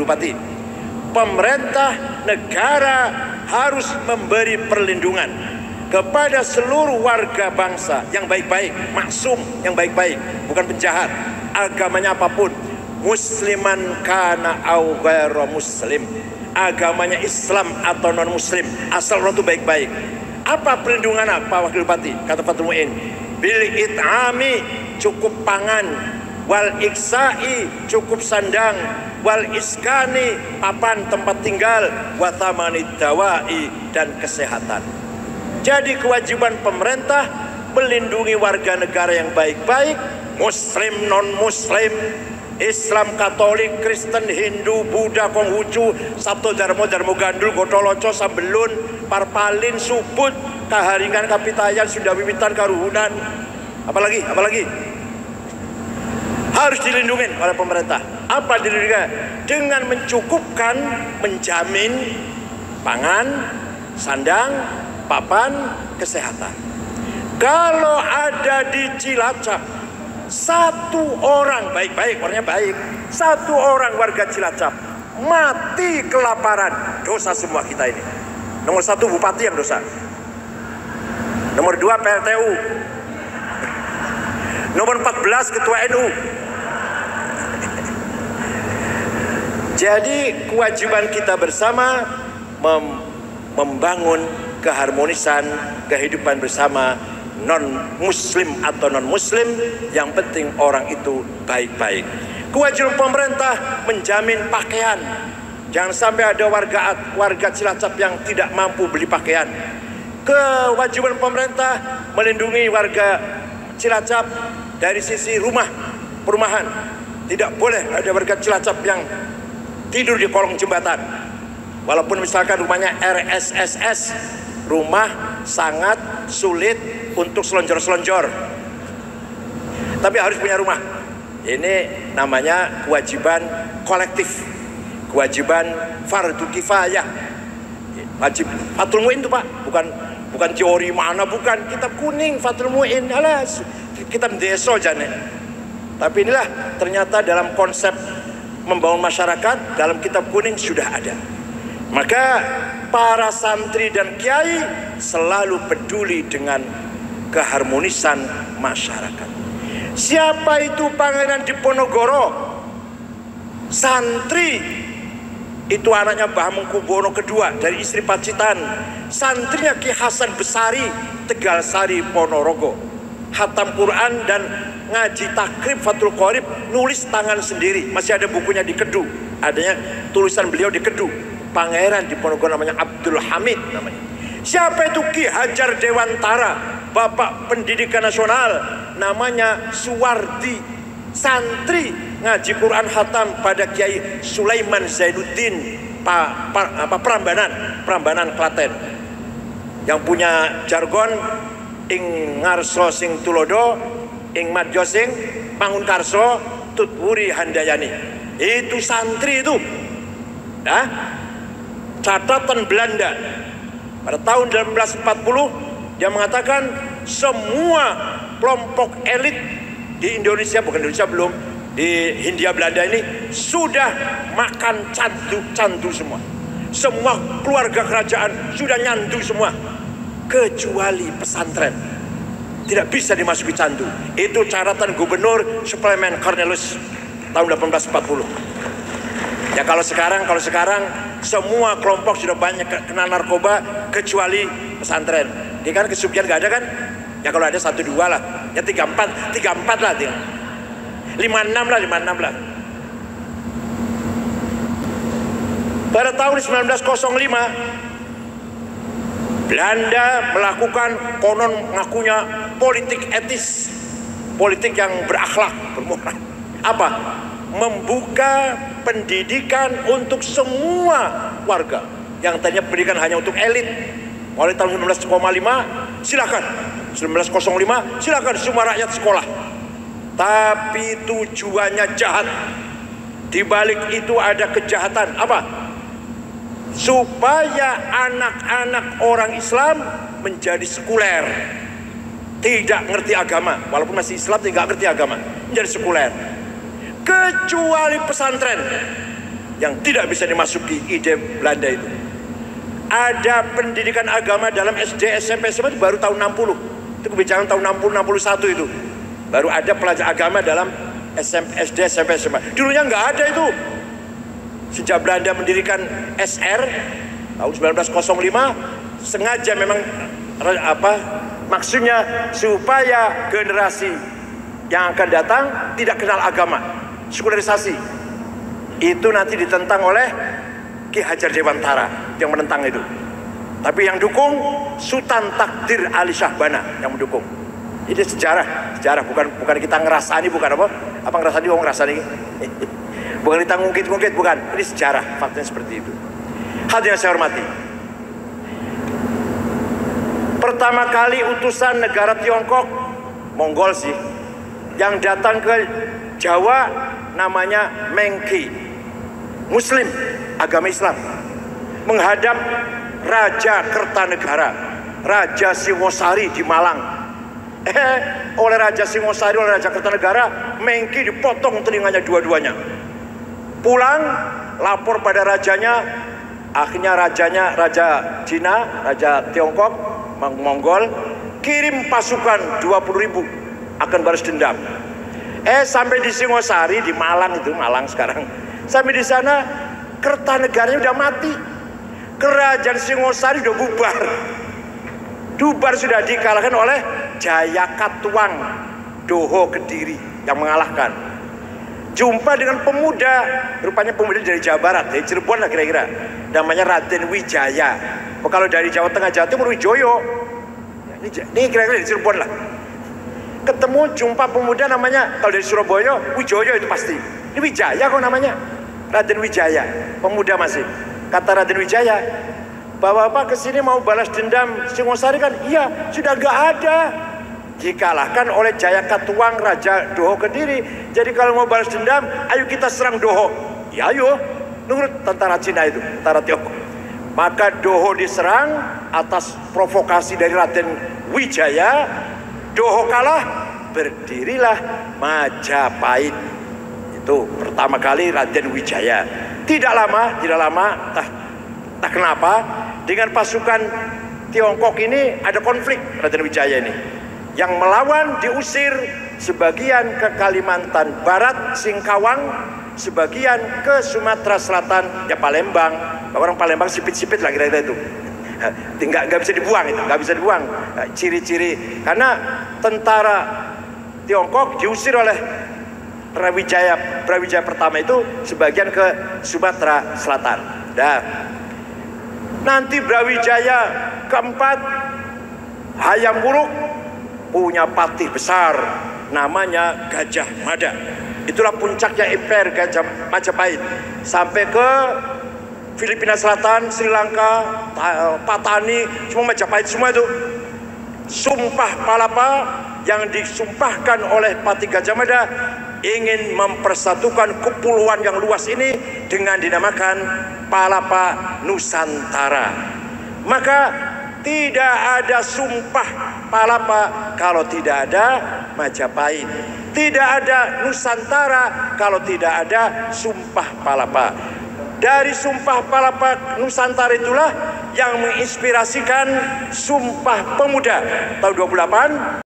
Wakil Bupati, pemerintah negara harus memberi perlindungan kepada seluruh warga bangsa yang baik-baik, maksum, yang baik-baik, bukan penjahat, agamanya apapun, musliman kana au ghairu muslim, agamanya Islam atau non muslim, asal orang itu baik-baik. Apa perlindungan apa Wakil Bupati? Kata Fathul Mu'in, bil it'ami, cukup pangan, wal iksai, cukup sandang, wal iskani, papan tempat tinggal, wa thamanid dawai, dan kesehatan. Jadi kewajiban pemerintah melindungi warga negara yang baik-baik, muslim, non muslim, Islam, Katolik, Kristen, Hindu, Buddha, Konghucu, Sabto Darmo, Darmo Gandul, Gotoloco, Sambelun, Parpalin, Subut, Kaharingan, Kapitayan, Sunda Wiwitan, Karuhunan, apalagi harus dilindungi oleh pemerintah. Apa dilindungi? Dengan mencukupkan, menjamin pangan, sandang, papan, kesehatan. Kalau ada di Cilacap satu orang baik-baik, orangnya baik, satu orang warga Cilacap mati kelaparan, dosa semua kita ini. Nomor satu bupati yang dosa, nomor dua PLTU, nomor 14 ketua NU. Jadi kewajiban kita bersama membangun keharmonisan kehidupan bersama, non muslim atau non muslim, yang penting orang itu baik-baik. Kewajiban pemerintah menjamin pakaian. Jangan sampai ada warga Cilacap yang tidak mampu beli pakaian. Kewajiban pemerintah melindungi warga Cilacap dari sisi perumahan. Tidak boleh ada warga Cilacap yang tidur di kolong jembatan. Walaupun misalkan rumahnya RSSS, rumah sangat sulit untuk selonjor-selonjor, tapi harus punya rumah. Ini namanya kewajiban kolektif, kewajiban fardu kifayah. Wajib Fathul Mu'in itu Pak, bukan teori mana, bukan kitab kuning Fathul Mu'in, alas kitab deso jane. Tapi inilah ternyata dalam konsep membangun masyarakat, dalam kitab kuning sudah ada. Maka para santri dan kiai selalu peduli dengan keharmonisan masyarakat. Siapa itu Pangeran Diponegoro? Santri itu anaknya Mbah Mengkubuwono II dari istri Pacitan. Santrinya Ki Hasan Besari, Tegalsari, Ponorogo. Khatam Quran dan ngaji takrib Fathul Qorib, nulis tangan sendiri. Masih ada bukunya di Kedu, adanya tulisan beliau di Kedu. Pangeran Diponegoro namanya Abdul Hamid namanya. Siapa itu Ki Hajar Dewantara, Bapak Pendidikan Nasional, namanya Suwardi. Santri ngaji Quran khatam pada Kiai Sulaiman Zainuddin Prambanan Klaten, yang punya jargon ing ngarso sing tulodo, ing madyo sing pangun karso tutwuri handayani. Itu santri itu. Nah, catatan Belanda pada tahun 1840 dia mengatakan semua kelompok elit di Indonesia, bukan Indonesia belum, di Hindia Belanda ini sudah makan candu semua. Semua keluarga kerajaan sudah nyandu semua, kecuali pesantren tidak bisa dimasuki candu. Itu catatan Gubernur Suplemen Cornelius tahun 1840. Ya kalau sekarang semua kelompok sudah banyak kena narkoba kecuali pesantren. Ini kan kesugihan gak ada kan? Ya kalau ada 1-2 lah, ya 3-4 lah, 5-6 lah. Pada tahun 1905 Belanda melakukan konon ngakunya politik etis, politik yang berakhlak, bermoral. Apa? Membuka pendidikan untuk semua warga. Yang tadinya pendidikan hanya untuk elit. Mulai tahun 1905 silakan, 1905 silakan semua rakyat sekolah. Tapi tujuannya jahat. Di balik itu ada kejahatan. Apa? Supaya anak-anak orang Islam menjadi sekuler, tidak ngerti agama. Walaupun masih Islam tidak ngerti agama, menjadi sekuler. Kecuali pesantren yang tidak bisa dimasuki ide Belanda itu. Ada pendidikan agama dalam SD, SMP, SMA itu baru tahun 60. Itu kebijakan tahun 60, 61 itu. Baru ada pelajar agama dalam SD, SMP, SMA. Dulunya nggak ada itu. Sejak Belanda mendirikan SR tahun 1905, sengaja memang maksudnya supaya generasi yang akan datang tidak kenal agama, sekularisasi. Itu nanti ditentang oleh Ki Hajar Dewantara yang menentang itu. Tapi yang dukung Sultan Takdir Ali Syahbana yang mendukung. Ini sejarah bukan kita ngerasani, bukan apa ngerasani, ngerasani. Bukan kita ngungkit-ngungkit, bukan. Ini sejarah, faktanya seperti itu. Hadirin yang saya hormati, pertama kali utusan negara Tiongkok, Mongol sih, yang datang ke Jawa namanya Mengki, Muslim, agama Islam, menghadap Raja Kertanegara, Raja Singosari di Malang. Oleh Raja Singosari, oleh Raja Kertanegara, Mengki dipotong telinganya dua-duanya. Pulang, lapor pada rajanya. Akhirnya Raja Cina, Raja Tiongkok, Mongol, kirim pasukan 20.000 akan balas dendam. Sampai di Singosari, di Malang itu, Malang sekarang. Sampai di sana, Kertanegaranya udah mati. Kerajaan Singosari udah bubar. Bubar sudah dikalahkan oleh Jayakatwang Doho Kediri yang mengalahkan. Jumpa dengan pemuda, rupanya pemuda dari Jawa Barat, dari Cirebon lah kira-kira, namanya Raden Wijaya. Kalau dari Jawa Tengah, Jawa Timur, Wijoyo. Ini kira-kira dari Cirebon lah. Ketemu, jumpa pemuda namanya, kalau dari Surabaya, Wijoyo itu pasti. Ini Wijaya kok namanya, Raden Wijaya, pemuda masih. Kata Raden Wijaya, Bapak-bapak kesini mau balas dendam Singosari kan? Iya, sudah gak ada. Dikalahkan oleh Jayakatwang Raja Doho Kediri. Jadi kalau mau balas dendam, ayo kita serang Doho. Ya ayo, nurut tentara Cina itu, tentara Tiongkok. Maka Doho diserang atas provokasi dari Raden Wijaya. Doho kalah, berdirilah Majapahit. Itu pertama kali Raden Wijaya. Tidak lama, tak kenapa, dengan pasukan Tiongkok ini ada konflik Raden Wijaya ini. Yang melawan diusir, sebagian ke Kalimantan Barat, Singkawang, sebagian ke Sumatera Selatan, ya Palembang. Orang Palembang sipit-sipit lah kira-kira itu. Nggak bisa dibuang itu, nggak bisa dibuang. Ciri-ciri karena tentara Tiongkok diusir oleh Brawijaya pertama itu sebagian ke Sumatera Selatan. Nanti Brawijaya keempat, Hayam Wuruk, punya patih besar namanya Gajah Mada. Itulah puncaknya Imper Gajah Majapahit sampai ke Filipina Selatan, Sri Lanka, Patani, semua Majapahit semua itu. Sumpah Palapa yang disumpahkan oleh Patih Gajah Mada ingin mempersatukan kepulauan yang luas ini dengan dinamakan Palapa Nusantara. Maka tidak ada sumpah Palapa kalau tidak ada Majapahit. Tidak ada Nusantara kalau tidak ada sumpah Palapa. Dari sumpah Palapa Nusantara itulah yang menginspirasikan Sumpah Pemuda tahun 28